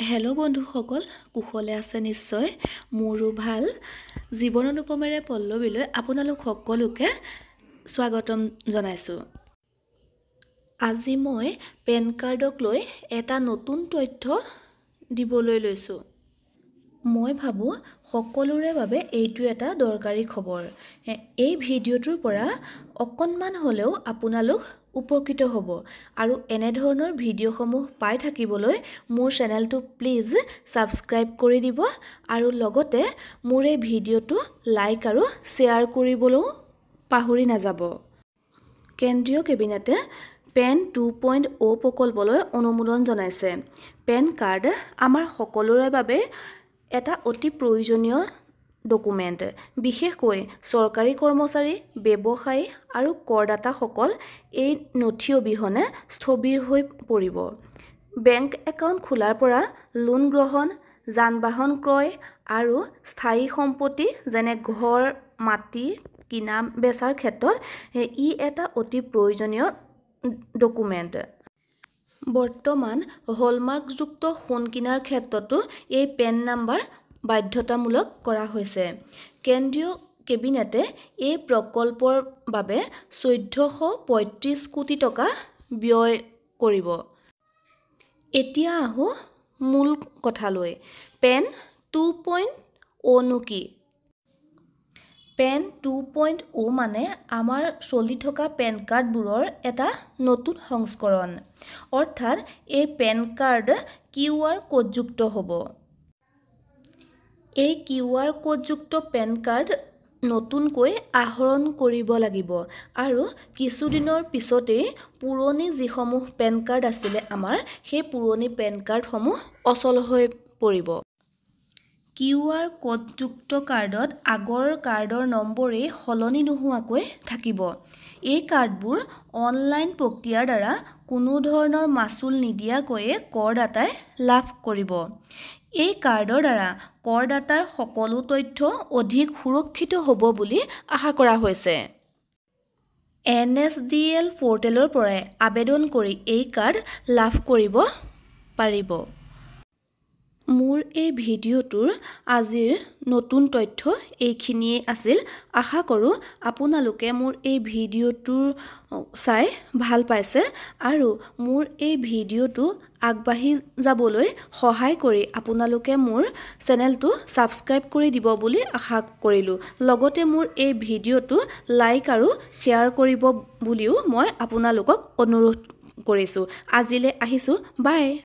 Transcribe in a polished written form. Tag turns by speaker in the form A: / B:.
A: Hello' বন্ধুসকল, কুশলে আছে নিশ্চয়। মোৰো ভাল। জীৱন অনুপমেৰে পল্লৱীলৈ আপোনালোক সকলোকে স্বাগতম জনাইছোঁ। আজি মই পেন কাৰ্ডক লৈ এটা নতুন তথ্য দিবলৈ লৈছোঁ। মই ভাবোঁ সকলোৰে বাবে এইটো এটা দৰকাৰী খবৰ। এই ভিডিঅ'টোৰ পৰা অকণমান হ'লেও আপোনালোক উপকৃত হ'ব আৰু এনেধৰণৰ ভিডিঅ'সমূহ পাই থাকিবলৈ মোৰ চেনেলটো প্লিজ ছাবস্ক্ৰাইব কৰি দিব আৰু লগতে মোৰ এই ভিডিঅ'টো লাইক আৰু শ্বেয়াৰ কৰিবলৈও পাহৰি নাযাব। কেন্দ্ৰীয় কেবিনেটে পেন 2.0 প্ৰকল্পলৈ অনুমোদন জনাইছে। পেন কাৰ্ড আমাৰ সকলোৰে বাবে এটা অতি প্ৰয়োজনীয় ডকুমেণ্ট। বিশেষকৈ চৰকাৰী কৰ্মচাৰী, ব্যৱসায়ী আৰু কৰদাতাসকল এই নথি অবিহনে স্থবিৰ হৈ পৰিব। বেংক একাউণ্ট খোলাৰ পৰা লোন গ্ৰহণ, যান-বাহন ক্ৰয় আৰু স্থায়ী সম্পত্তি যেনে ঘৰ, মাটি কিনা বেচাৰ ক্ষেত্ৰত ই এটা অতি প্ৰয়োজনীয় ডকুমেণ্ট। বৰ্তমান হলমাৰ্কযুক্ত সোণ কিনাৰ ক্ষেত্ৰতো এই পেন নম্বৰ বাধ্যতামূলক কৰা হৈছে। কেন্দ্ৰীয় কেবিনেটে এই প্ৰকল্পৰ বাবে ১৪৩৫ কোটি টকা ব্যয় কৰিব। এতিয়া আহোঁ মূল কথালৈ। পেন 2.0 নো কি? পেন 2.0 মানে আমাৰ চলি থকা পেন কাৰ্ডবোৰৰ এটা নতুন সংস্কৰণ। অৰ্থাৎ এই পেন কাৰ্ড QR কোডযুক্ত হ'ব। এই QR কোডযুক্ত পেন কাৰ্ড নতুনকৈ আহৰণ কৰিব লাগিব আৰু কিছুদিনৰ পিছতেই পুৰণি যিসমূহ পেন কাৰ্ড আছিলে আমাৰ, সেই পুৰণি পেন কাৰ্ডসমূহ অচল হৈ পৰিব। QR কোডযুক্ত কাৰ্ডত আগৰ কাৰ্ডৰ নম্বৰেই সলনি নোহোৱাকৈ থাকিব। এই কাৰ্ডবোৰ অনলাইন প্ৰক্ৰিয়াৰ দ্বাৰা কোনো ধৰণৰ মাচুল নিদিয়াকৈয়ে কৰদাতাই লাভ কৰিব। এই কাৰ্ডৰ দ্বাৰা কৰদাতাৰ সকলো তথ্য অধিক সুৰক্ষিত হ'ব বুলি আশা কৰা হৈছে। NSDL প'ৰ্টেলৰ পৰাই আবেদন কৰি এই কাৰ্ড লাভ কৰিব পাৰিব। মোৰ এই ভিডিঅ'টোৰ আজিৰ নতুন তথ্য এইখিনিয়েই আছিল। আশা কৰোঁ আপোনালোকে মোৰ এই ভিডিঅ'টোৰ চাই ভাল পাইছে আৰু মোৰ এই ভিডিঅ'টো আগবাঢ়ি যাবলৈ সহায় কৰি আপোনালোকে মোৰ চেনেলটো ছাবস্ক্ৰাইব কৰি দিব বুলি আশা কৰিলোঁ। লগতে মোৰ এই ভিডিঅ'টো লাইক আৰু শ্বেয়াৰ কৰিব বুলিও মই আপোনালোকক অনুৰোধ কৰিছোঁ। আজিলৈ আহিছোঁ, বাই।